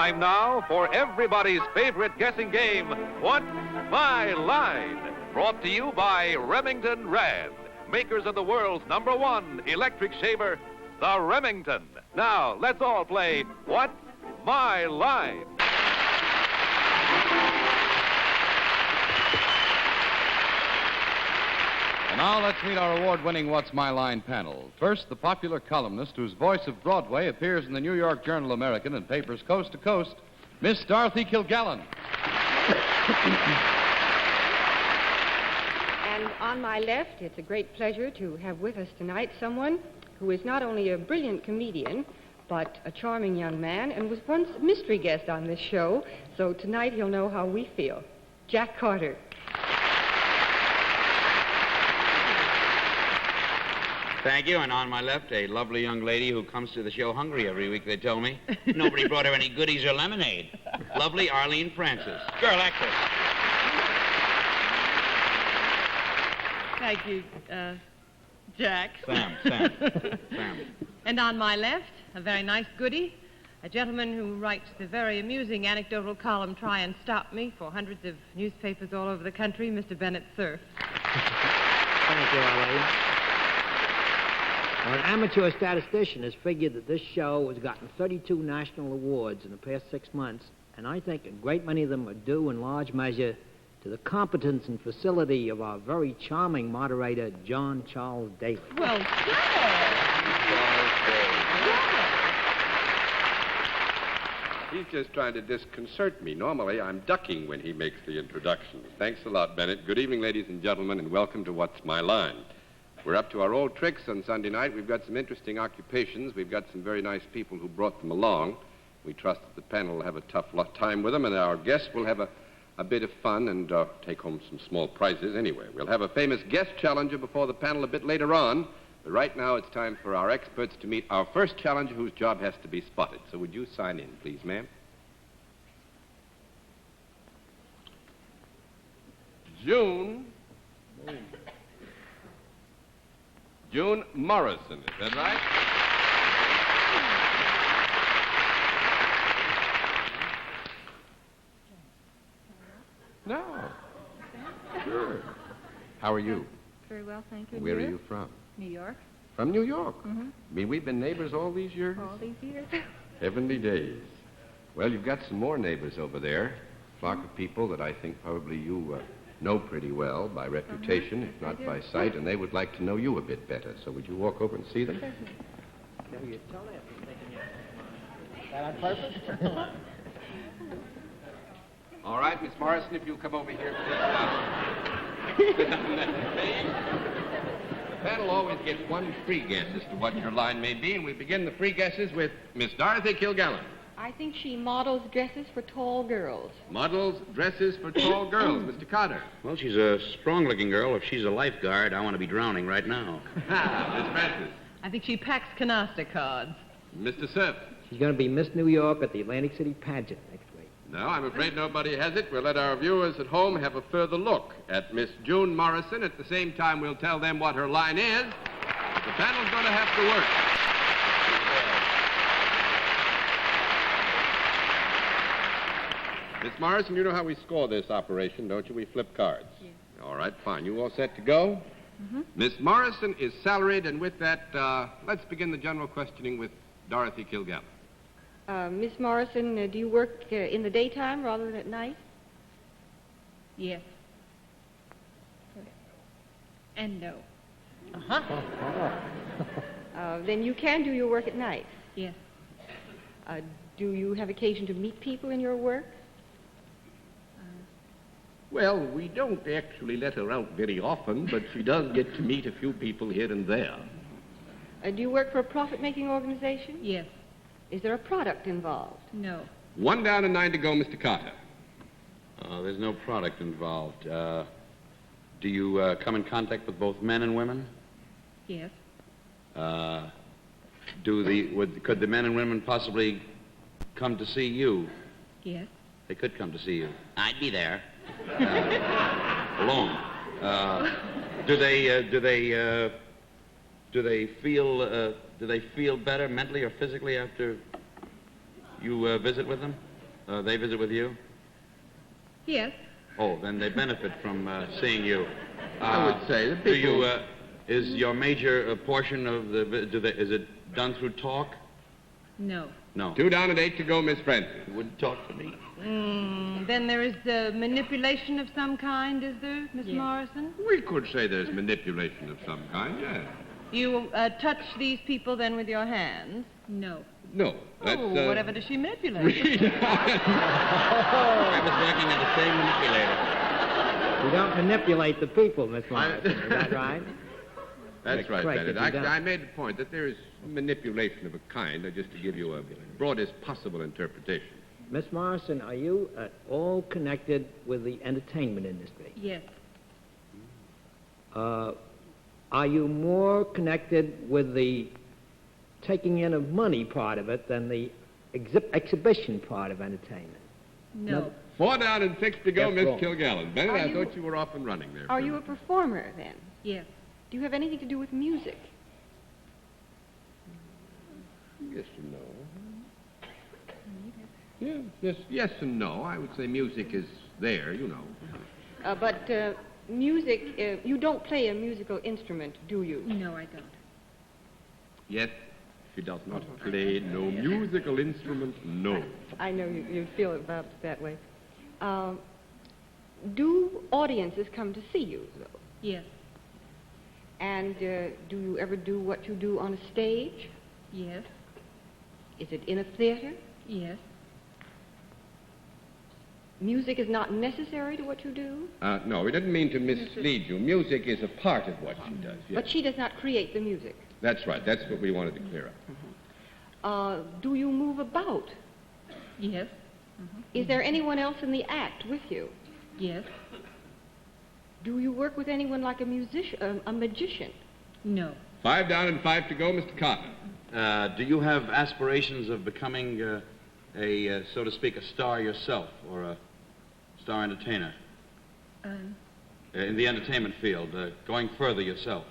Time now for everybody's favorite guessing game, What's My Line? Brought to you by Remington Rand, makers of the world's #1 electric shaver, the Remington. Now, let's all play What's My Line? And now let's meet our award-winning What's My Line panel. First, the popular columnist whose voice of Broadway appears in the New York Journal-American and papers coast to coast, Miss Dorothy Kilgallen. And on my left, it's a great pleasure to have with us tonight someone who is not only a brilliant comedian, but a charming young man and was once a mystery guest on this show, so tonight he'll know how we feel. Jack Carter. Thank you, and on my left, a lovely young lady who comes to the show hungry every week, they tell me. Nobody brought her any goodies or lemonade. Lovely Arlene Francis, girl actress. Thank you, Jack. Sam. And on my left, a very nice goody, a gentleman who writes the very amusing anecdotal column, Try and Stop Me, for hundreds of newspapers all over the country, Mr. Bennett Cerf. Thank you, Arlene. Well, an amateur statistician has figured that this show has gotten 32 national awards in the past 6 months, and I think a great many of them are due in large measure to the competence and facility of our very charming moderator, John Charles Daly. Well, He's just trying to disconcert me. Normally, I'm ducking when he makes the introductions. Thanks a lot, Bennett. Good evening, ladies and gentlemen, and welcome to What's My Line. We're up to our old tricks on Sunday night. We've got some interesting occupations. We've got some very nice people who brought them along. We trust that the panel will have a tough time with them, and our guests will have a bit of fun and take home some small prizes anyway. We'll have a famous guest challenger before the panel a bit later on, but right now it's time for our experts to meet our first challenger whose job has to be spotted. So would you sign in, please, ma'am? June Morrison, is that right? No. Sure. How are you? Very well, thank you. Where are you from? New York. From New York? Mm-hmm. I mean, we've been neighbors all these years? All these years. Heavenly days. Well, you've got some more neighbors over there. A flock of people that I think probably you know pretty well by reputation, if not by sight, and they would like to know you a bit better. So would you walk over and see them? Can you tell that from thinking that on purpose? All right, Miss Morrison, if you'll come over here, please. The panel always gets one free guess as to what your line may be, and we begin the free guesses with Miss Dorothy Kilgallen. I think she models dresses for tall girls. Models dresses for tall girls. Mr. Carter. Well, she's a strong-looking girl. If she's a lifeguard, I want to be drowning right now. Miss Francis. I think she packs canasta cards. Mr. Cerf. She's going to be Miss New York at the Atlantic City pageant next week. No, I'm afraid nobody has it. We'll let our viewers at home have a further look at Miss June Morrison. At the same time, we'll tell them what her line is. The panel's going to have to work. Miss Morrison, you know how we score this operation, don't you? We flip cards. Yes. All right, fine. You all set to go? Mm-hmm. Miss Morrison is salaried, and with that, let's begin the general questioning with Dorothy Kilgallen. Miss Morrison, do you work in the daytime rather than at night? Yes. And no. Then you can do your work at night. Yes. Do you have occasion to meet people in your work? Well, we don't actually let her out very often, but she does get to meet a few people here and there. Do you work for a profit-making organization? Yes. Is there a product involved? No. 1 down and 9 to go, Mr. Carter. There's no product involved. Do you come in contact with both men and women? Yes. Could the men and women possibly come to see you? Yes. They could come to see you. I'd be there. Alone. Do they feel better mentally or physically after you visit with them? They visit with you? Yes. Oh, then they benefit from seeing you. I would say the people... Do you, is your major portion of is it done through talk? No. No. 2 down and 8 to go, Miss Francis. You wouldn't talk to me. Then there is manipulation of some kind, is there, Miss Morrison? We could say there's manipulation of some kind, yes. You touch these people then with your hands? No. No, that's... whatever does she manipulate? I was working as a same manipulator. You don't manipulate the people, Miss Morrison. Is that right? That's right, correct, Bennett. if you don't. I made the point that there is manipulation of a kind, just to give you a broadest possible interpretation. Miss Morrison, are you at all connected with the entertainment industry? Yes. Are you more connected with the taking in of money part of it than the exhibition part of entertainment? No. 4 down and 6 to go, That's Miss wrong. Kilgallen. Bennett, I you- thought you were off and running there. Are you a performer, then? Yes. Do you have anything to do with music? Yes and no. Yes and no. I would say music is there, you know. But music, you don't play a musical instrument, do you? No, I don't. Yes, she does not play no musical instrument, no. I know you feel about it that way. Do audiences come to see you, though? Yes. And do you ever do what you do on a stage? Yes. Is it in a theater? Yes. Music is not necessary to what you do? No, we didn't mean to mislead you. Music is a part of what she does, yes. But she does not create the music. That's right. That's what we wanted to clear up. Do you move about? Yes. Is there anyone else in the act with you? Yes. Do you work with anyone like a magician? No. 5 down and 5 to go, Mr. Cotton. Do you have aspirations of becoming so to speak, a star yourself or a star entertainer? In the entertainment field, going further yourself?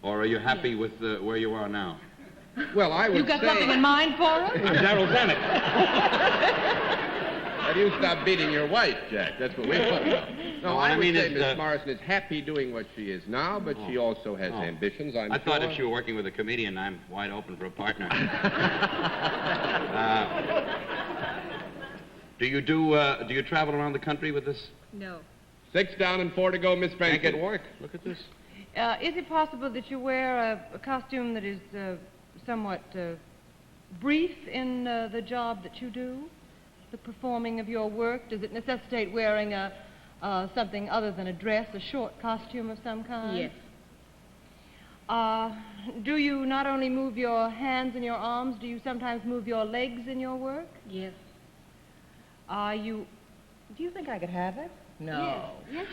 Or are you happy with where you are now? Well, I would You got say... something in mind for us? I'm Darryl Zanuck. Have you stop beating your wife, Jack? That's what we're talking about. No, I would say Miss Morrison is happy doing what she is now, but she also has ambitions, I'm I sure. thought if you were working with a comedian, I'm wide open for a partner. Do you travel around the country with this? No. 6 down and 4 to go, Miss Francis. Make it work. Look at this. Is it possible that you wear a costume that is somewhat brief in the job that you do? The performing of your work? Does it necessitate wearing something other than a dress, a short costume of some kind? Yes. Do you not only move your hands and your arms, do you sometimes move your legs in your work? Yes. Do you think I could have it? No. Yes.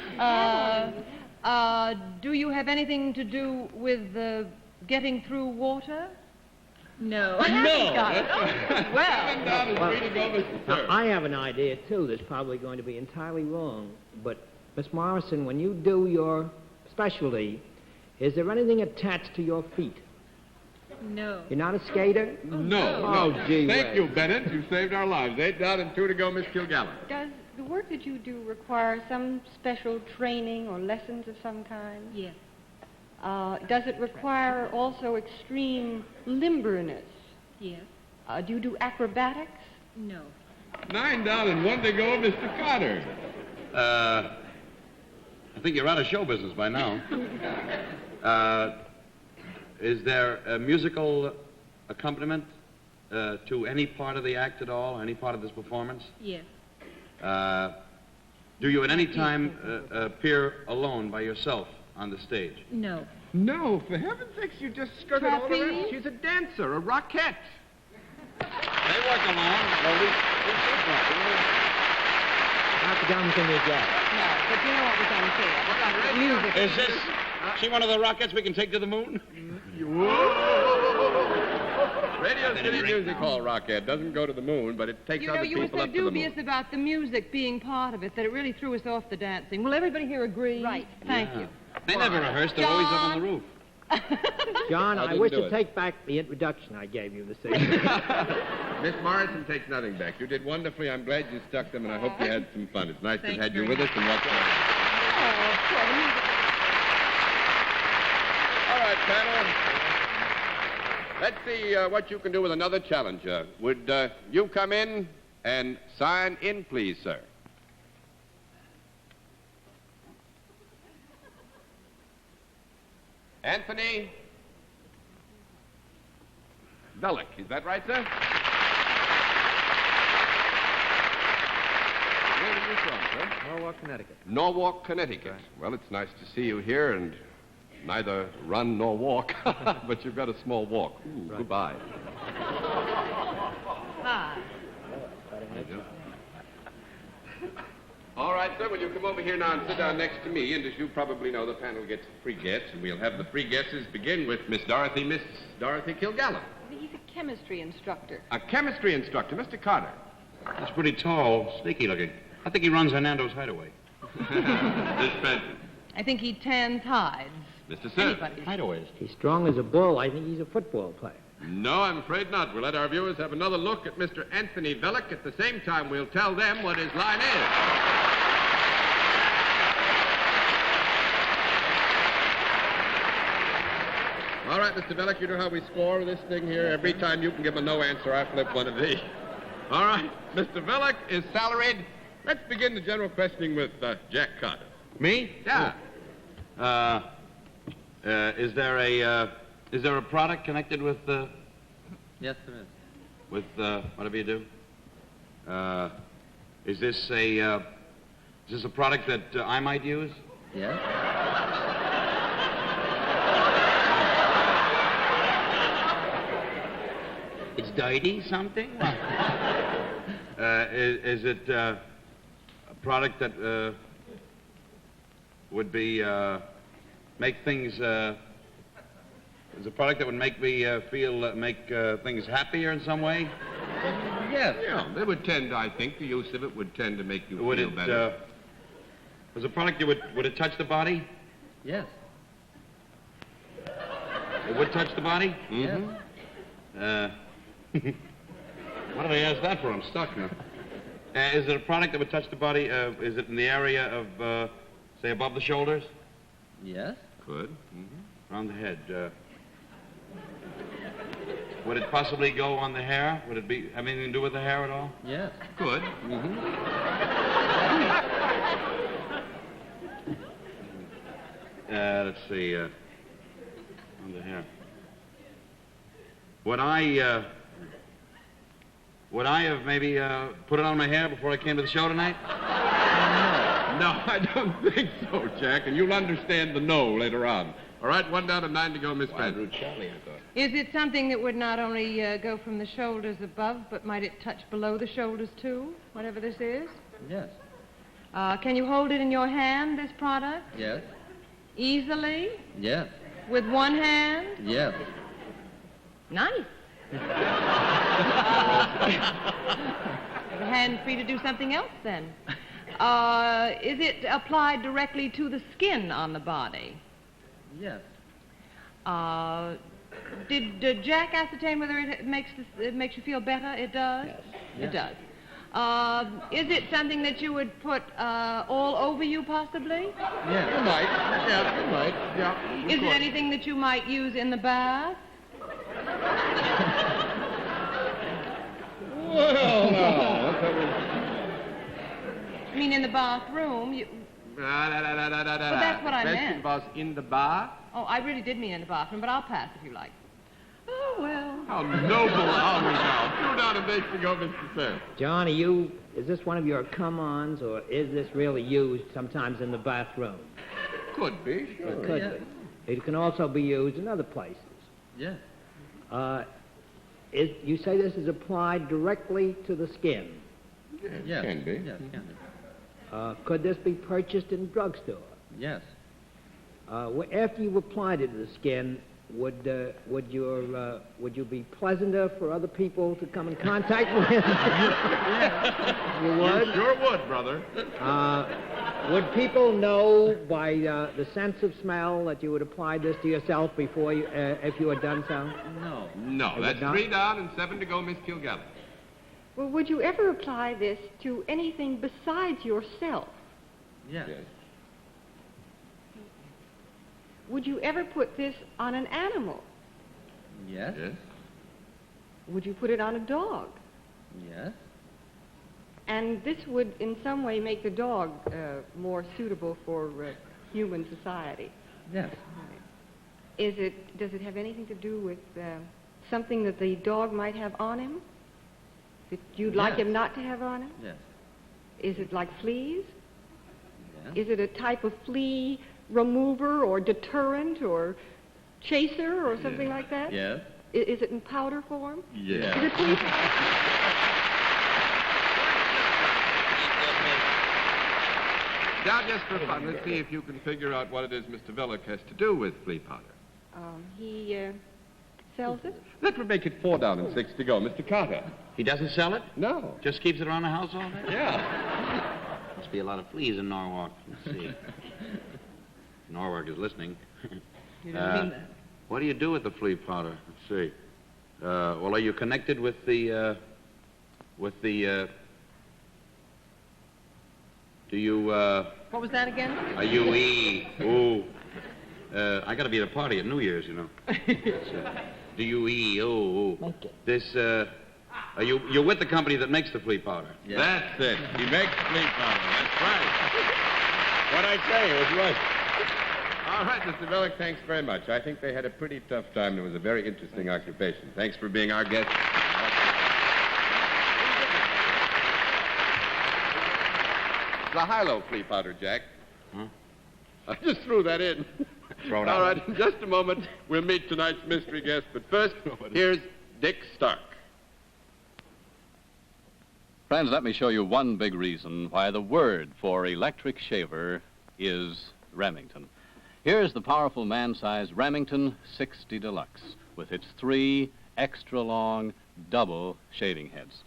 Do you have anything to do with getting through water? No. I haven't got it. Well. 7 down and 3 to go, Mr. Now, Sir. I have an idea, too, that's probably going to be entirely wrong. But, Miss Morrison, when you do your specialty, is there anything attached to your feet? No. You're not a skater? No. Oh, gee Thank whiz. you, Bennett. You saved our lives. 8 down and 2 to go, Miss Kilgallen. Does the work that you do require some special training or lessons of some kind? Yes. Does it require also extreme limberness? Yes. Do you do acrobatics? No. 9 down and 1 to go, Mr. Carter. I think you're out of show business by now. Is there a musical accompaniment to any part of the act at all, any part of this performance? Yes. Do you at any time appear alone by yourself on the stage? No. No, for heaven's sakes, you just skirted all around. Trapeze? She's a dancer, a rockette. They work alone. Well, we Not the dumb thing is that. No, but you know what we're going to say. It's like the music. Is this she one of the rockets we can take to the moon? Radio City Music Hall rockette doesn't go to the moon, but it takes You know, other you were people so up to the moon. dubious about the music being part of it that it really threw us off the dancing. Will everybody here agree? Right. Thank you. They never rehearse. They're always up on the roof. John, I didn't wish do to it. take back the introduction I gave you this evening. Miss Morrison takes nothing back. You did wonderfully. I'm glad you stuck them, and I hope you had some fun. It's nice to have had you with us and what's All right, panel. Let's see what you can do with another challenger. Would you come in and sign in, please, sir? Anthony Bellick. Is that right, sir? Where are you from, sir? Norwalk, Connecticut. Norwalk, Connecticut. Well, it's nice to see you here, and neither run nor walk, but you've got a small walk. Ooh, Right. Goodbye. Hi. All right, sir, will you come over here now and sit down next to me? And as you probably know, the panel gets free guests, and we'll have the free guesses begin with Miss Dorothy Kilgallen. He's a chemistry instructor. A chemistry instructor, Mr. Carter. He's pretty tall, sneaky looking. I think he runs Hernando's Hideaway. Miss Benton. I think he tans hides. Mr. Sir. Anybody's. Hideaways. He's strong as a bull. I think he's a football player. No, I'm afraid not. We'll let our viewers have another look at Mr. Anthony Bellick. At the same time, we'll tell them what his line is. All right, Mr. Bellick, you know how we score this thing here? Every time you can give a no answer, I flip one of these. All right, Mr. Bellick is salaried. Let's begin the general questioning with Jack Carter. Me? Yeah. Is there a product connected with Yes, there is. whatever you do? Is this a product that I might use? Yes? It's dirty something? Is it a product that would be make things? Is a product that would make me make things happier in some way? Yes. Yeah, it would tend, I think, the use of it would tend to make you feel better. Was a product that would it touch the body? Yes. It would touch the body? Yes. What did I ask that for? I'm stuck now. Is it a product that would touch the body? Is it in the area of, say, above the shoulders? Yes. Could. Around the head. Would it possibly go on the hair? Would it have anything to do with the hair at all? Yes. Could. Let's see. On the hair. Would I have maybe put it on my hair before I came to the show tonight? No, I don't think so, Jack, and you'll understand the no later on. All right, 1 down and 9 to go, Miss Benton. Charlie, I thought. Is it something that would not only go from the shoulders above, but might it touch below the shoulders too, whatever this is? Yes. Can you hold it in your hand, this product? Yes. Easily? Yes. With one hand? Yes. Nice. Have a hand free to do something else then. Is it applied directly to the skin on the body? Yes. Did Jack ascertain whether it makes you feel better? It does? Yes. It does. Is it something that you would put all over you, possibly? Yes. You might. Yeah, you might. Yeah. Is it anything that you might use in the bath? Well, no. I mean, in the bathroom. That's what I meant. Question was in the bar? Oh, I really did mean in the bathroom, but I'll pass if you like. Oh, well. How noble are we now? 2 down and 8 to go, Mr. Sir. John, is this one of your come-ons, or is this really used sometimes in the bathroom? Could be. Sure. It could be. It can also be used in other places. Yes. You say this is applied directly to the skin. Yes. Can be. Yes, can be. Could this be purchased in a drugstore? Yes. After you've applied it to the skin, would you be pleasanter for other people to come in contact with? You would? You sure would, brother. Would people know by the sense of smell that you would apply this to yourself before you, if you had done so? No. No, that's 3 down and 7 to go, Miss Kilgallen. Well, would you ever apply this to anything besides yourself? Yes. Would you ever put this on an animal? Yes. Yes? Would you put it on a dog? Yes. And this would in some way make the dog more suitable for human society. Yes. Does it have anything to do with something that the dog might have on him? That you'd like Yes. him not to have on him? Yes. Is it like fleas? Yes. Is it a type of flea remover or deterrent or chaser or something like that? Yes. Is it in powder form? Yes. Is it flea- Now, just for fun, let's see if you can figure out what it is Mr. Villick has to do with flea powder. He sells it? That would make it 4 down and 6 to go. Mr. Carter. He doesn't sell it? No. Just keeps it around the house all day? Yeah. Must be a lot of fleas in Norwalk. Let's see. Norwalk is listening. You don't mean that. What do you do with the flea powder? Let's see. Well, are you connected with the, do you, What was that again? are you ooh. I gotta be at a party at New Year's, you know. Do you this, you're with the company that makes the flea powder? Yes. That's it. He makes flea powder. That's right. What'd I say? It was right. All right, Mr. Villick, thanks very much. I think they had a pretty tough time. It was a very interesting occupation. Thanks for being our guest. The high-low flea powder, Jack. Huh? I just threw that in. Throw it All out. right, in just a moment, we'll meet tonight's mystery guest. But first, here's Dick Stark. Friends, let me show you one big reason why the word for electric shaver is Remington. Here's the powerful man-sized Remington 60 Deluxe with its 3 extra-long double shaving heads.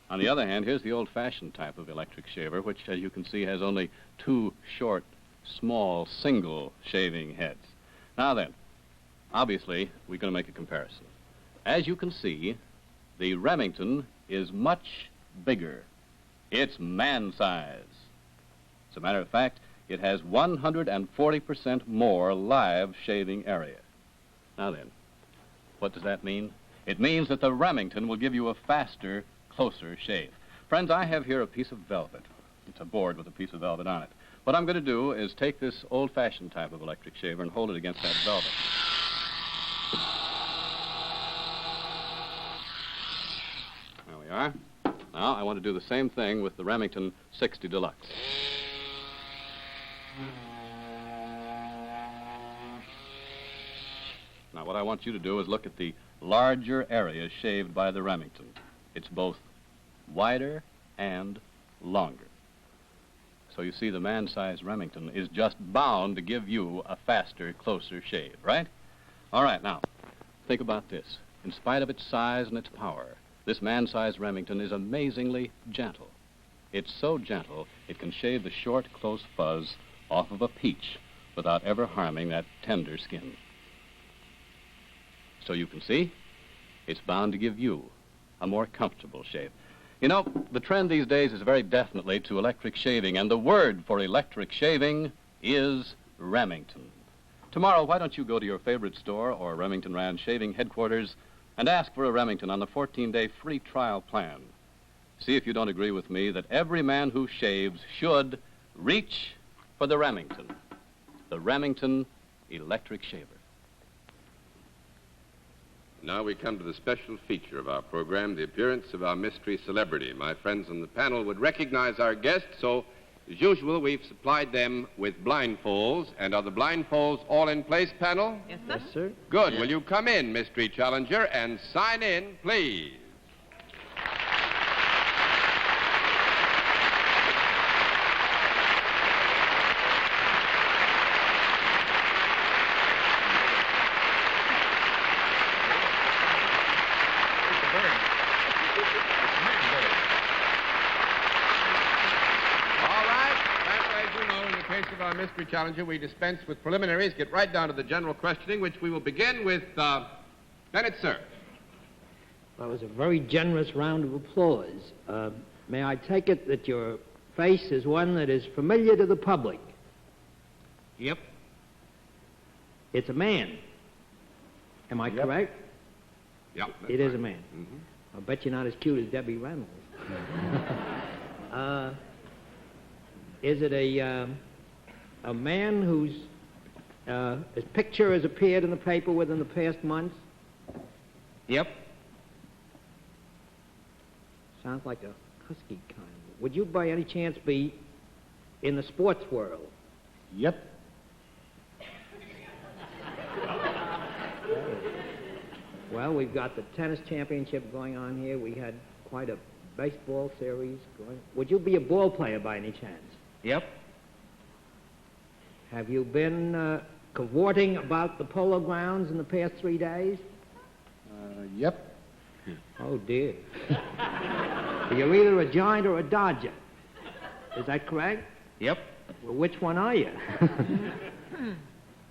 On the other hand, here's the old-fashioned type of electric shaver, which, as you can see, has only 2 short, small, single shaving heads. Now then, obviously, we're going to make a comparison. As you can see, the Remington is much bigger. It's man-size. As a matter of fact, it has 140% more live shaving area. Now then, what does that mean? It means that the Remington will give you a faster, closer shave. Friends, I have here a piece of velvet. It's a board with a piece of velvet on it. What I'm going to do is take this old-fashioned type of electric shaver and hold it against that velvet. There we are. Now, I want to do the same thing with the Remington 60 Deluxe. Now, what I want you to do is look at the larger area shaved by the Remington. It's both wider and longer. So you see, the man-sized Remington is just bound to give you a faster, closer shave, right? All right, now, think about this. In spite of its size and its power, this man-sized Remington is amazingly gentle. It's so gentle, it can shave the short, close fuzz off of a peach without ever harming that tender skin. So you can see, it's bound to give you a more comfortable shave. You know, the trend these days is very definitely to electric shaving, and the word for electric shaving is Remington. Tomorrow, why don't you go to your favorite store or Remington Rand shaving headquarters and ask for a Remington on the 14-day free trial plan. See if you don't agree with me that every man who shaves should reach for the Remington electric shaver. Now we come to the special feature of our program, the appearance of our mystery celebrity. My friends on the panel would recognize our guest, so, as usual, we've supplied them with blindfolds. And are the blindfolds all in place, panel? Yes, sir. Yes, sir. Good. Will you come in, mystery challenger, and sign in, please? mystery challenger, we dispense with preliminaries, get right down to the general questioning, which we will begin with Bennett, sir. That was a very generous round of applause. May I take it that your face is one that is familiar to the public? Yep. It's a man. Am I correct? Yep. It is a man. I'll bet you're not as cute as Debbie Reynolds. Is it a man whose his picture has appeared in the paper within the past months? Yep. Sounds like a husky kind. Would you by any chance be in the sports world? Yep. Well, we've got the tennis championship going on here. We had quite a baseball series going. Would you be a ball player by any chance? Yep. Have you been cavorting about the polo grounds in the past 3 days? Yep. Oh, dear. You're either a giant or a dodger. Is that correct? Yep. Well, which one are you?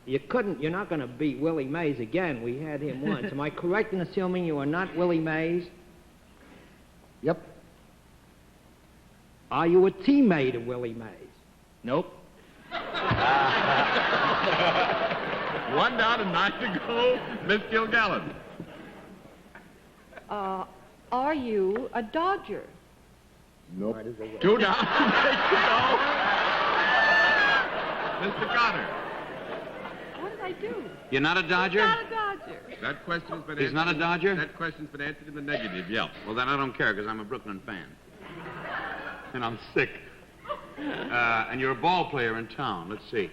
You're not going to beat Willie Mays again. We had him once. Am I correct in assuming you are not Willie Mays? Yep. Are you a teammate of Willie Mays? Nope. One down and 9 to go, Miss Gilgallen. Are you a Dodger? Nope. 2 down, 6 to go. Mr. Carter. What did I do? You're not a Dodger? Not a Dodger. That question's been He's not a Dodger? That question's been answered in the negative, yeah. Well, then I don't care, because I'm a Brooklyn fan. And I'm sick. And you're a ball player in town. Let's see.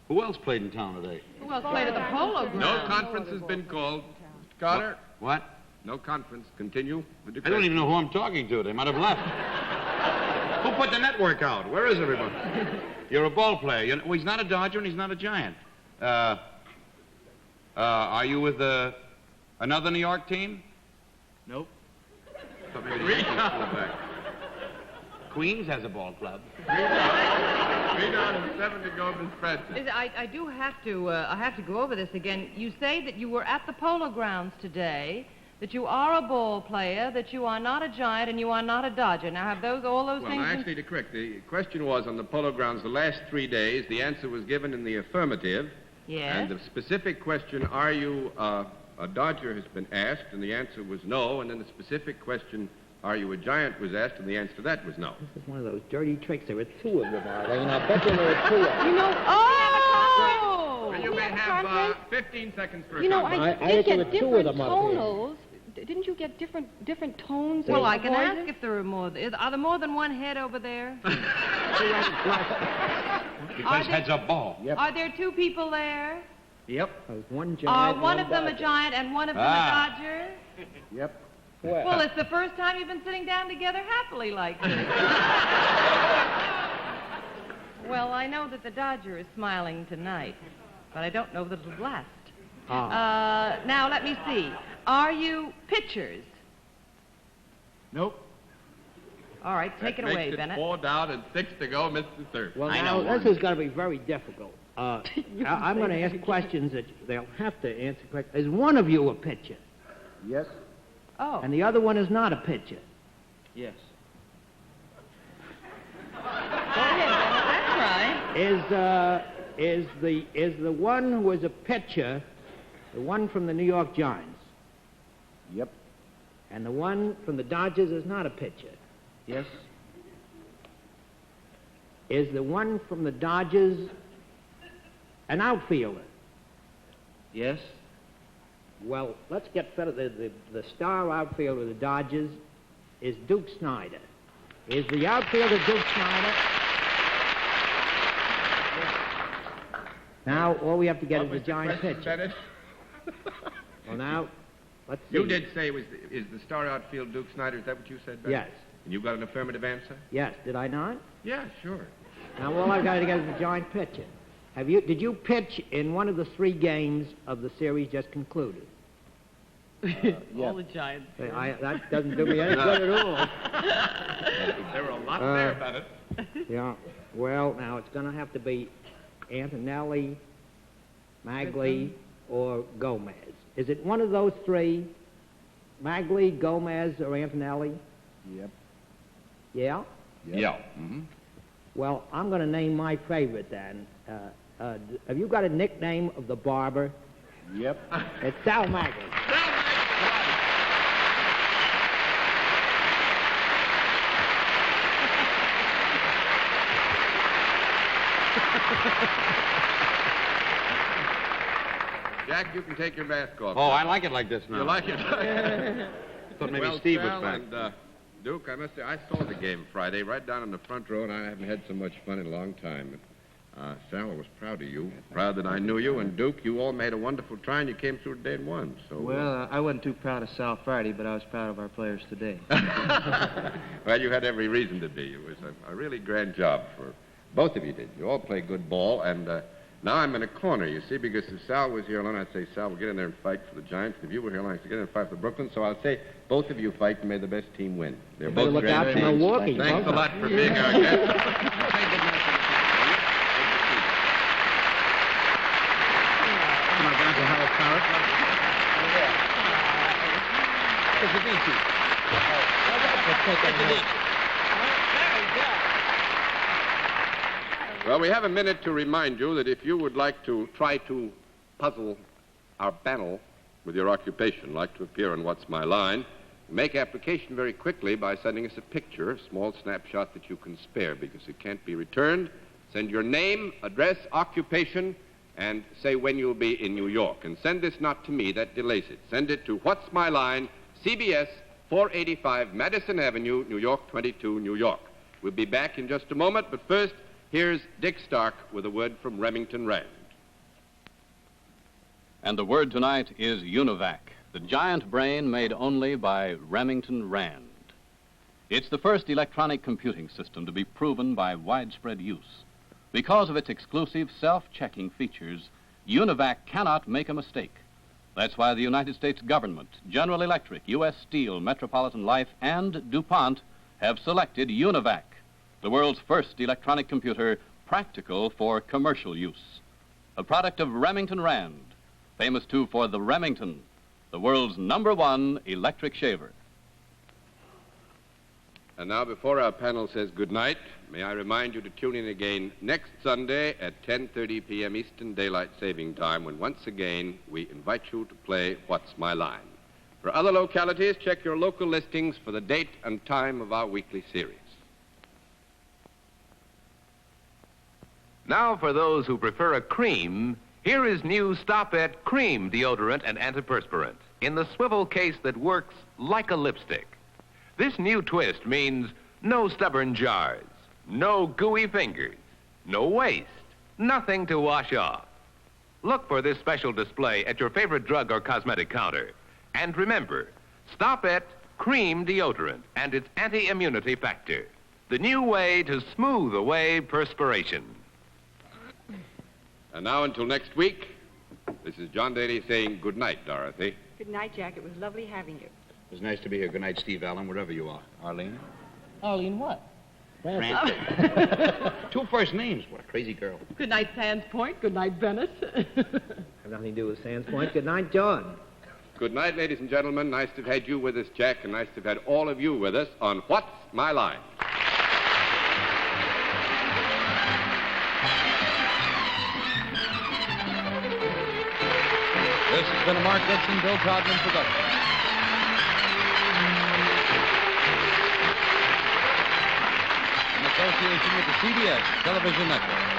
Who else played in town today? Who else played at the polo ground? No conference has been called. Mr. Carter? What? No conference. Continue with the I don't even know who I'm talking to. They might have left. Who put the network out? Where is everybody? You're a ball player. Well, he's not a Dodger and he's not a Giant. Are you with another New York team? Nope. Thought maybe the Yankees pulled back. Queens has a ball club. 3 down and 7 to go, Miss Preston. I do have to. I have to go over this again. You say that you were at the polo grounds today, that you are a ball player, that you are not a Giant, and you are not a Dodger. Now, have all those Well, things? actually, to correct, the question was on the polo grounds the last 3 days. The answer was given in the affirmative. Yes. And the specific question, are you a Dodger, has been asked, and the answer was no. And then the specific question, are you a Giant, was asked, and the answer to that was no. This is one of those dirty tricks. There were 2 of them, are they? And I bet you there were 2 of them. You know, oh! So you may have 15 seconds for a You know, comment. I did there get were 2 of different them up here. tonals. Didn't you get different tones? Well, of I can voices? ask if there are more. Are there more than one head over there? Because heads up ball. Yep. Are there 2 people there? Yep. There was 1 giant. Are one and of them a Dodger. Giant and one of them a Dodger? Yep. Well, it's the first time you've been sitting down together happily like this. Well, I know that the Dodger is smiling tonight, but I don't know that it'll last. Now, let me see. Are you pitchers? Nope. All right, take it away, Makes it Bennett. 4 down and 6 to go, Mr. Thurf. Well, I now, know this one. is going to be very difficult. I'm going to ask questions that they'll have to answer correctly. Is one of you a pitcher? Yes. Oh. And the other one is not a pitcher? Yes. Go ahead, Bennett. That's right. Is the one who is a pitcher the one from the New York Giants? Yep. And the one from the Dodgers is not a pitcher? Yes. Is the one from the Dodgers an outfielder? Yes. Well, let's get fed. The star outfielder of the Dodgers is Duke Snider. Is the outfielder Duke Snider? Now, all we have to get is the Giant pitcher. Bennett? Well, now, let's see. You did say is the star outfield Duke Snider. Is that what you said, Bennett? Yes. And you got an affirmative answer? Yes, did I not? Yeah, sure. Now, all I've got to get is the Giant pitcher. Did you pitch in one of the 3 games of the series just concluded? All the Giants. That doesn't do me any good at all. There were a lot there, Bennett. Yeah. Well, now it's going to have to be Antonelli, Maglie, or Gomez. Is it one of those three? Maglie, Gomez, or Antonelli? Yep. Yeah? Yeah. Mm-hmm. Well, I'm going to name my favorite then. Have you got a nickname of the Barber? Yep. It's Sal Maglie. Jack, you can take your mask off. Oh, I like it like this now. You like it? Thought maybe Well, Steve Sal was back. and Duke, I must say, I saw the game Friday right down in the front row, and I haven't had so much fun in a long time. Sal, I was proud of you, proud that I knew you, and Duke, you all made a wonderful try, and you came through today and won. So, Well, I wasn't too proud of Sal Friday, but I was proud of our players today. well, you had every reason to be. It was a really grand job for both of you did. You all played good ball, and now I'm in a corner, you see, because if Sal was here alone, I'd say, Sal, we'll get in there and fight for the Giants. If you were here alone, I'd say, get in there and fight for Brooklyn. So I'll say, both of you fight and may the best team win. They're Better both look out grand for teams. Milwaukee. Thanks a both lot of for them. being our guest. Well, we have a minute to remind you that if you would like to try to puzzle our panel with your occupation, like to appear on What's My Line, make application very quickly by sending us a picture, a small snapshot that you can spare because it can't be returned. Send your name, address, occupation, and say when you'll be in New York. And send this not to me, that delays it. Send it to What's My Line, CBS, 485 Madison Avenue, New York 22, New York. We'll be back in just a moment, but first, here's Dick Stark with a word from Remington Rand. And the word tonight is Univac, the giant brain made only by Remington Rand. It's the first electronic computing system to be proven by widespread use. Because of its exclusive self-checking features, Univac cannot make a mistake. That's why the United States government, General Electric, U.S. Steel, Metropolitan Life, and DuPont have selected Univac, the world's first electronic computer practical for commercial use. A product of Remington Rand, famous too for the Remington, the world's #1 electric shaver. And now, before our panel says good night, may I remind you to tune in again next Sunday at 10:30 p.m. Eastern Daylight Saving Time, when once again we invite you to play What's My Line. For other localities, check your local listings for the date and time of our weekly series. Now, for those who prefer a cream, here is new Stop-It Cream Deodorant and Antiperspirant in the swivel case that works like a lipstick. This new twist means no stubborn jars, no gooey fingers, no waste, nothing to wash off. Look for this special display at your favorite drug or cosmetic counter. And remember, Stop-It Cream Deodorant and its anti-immunity factor, the new way to smooth away perspiration. And now, until next week, this is John Daly saying good night, Dorothy. Good night, Jack. It was lovely having you. It was nice to be here. Good night, Steve Allen, wherever you are. Arlene? Arlene what? Francis. 2 first names. What a crazy girl. Good night, Sands Point. Good night, Venice. Have nothing to do with Sands Point. Good night, John. Good night, ladies and gentlemen. Nice to have had you with us, Jack, and nice to have had all of you with us on What's My Line. This has been a Mark Dixon, Bill Codman production. In association with the CBS Television Network.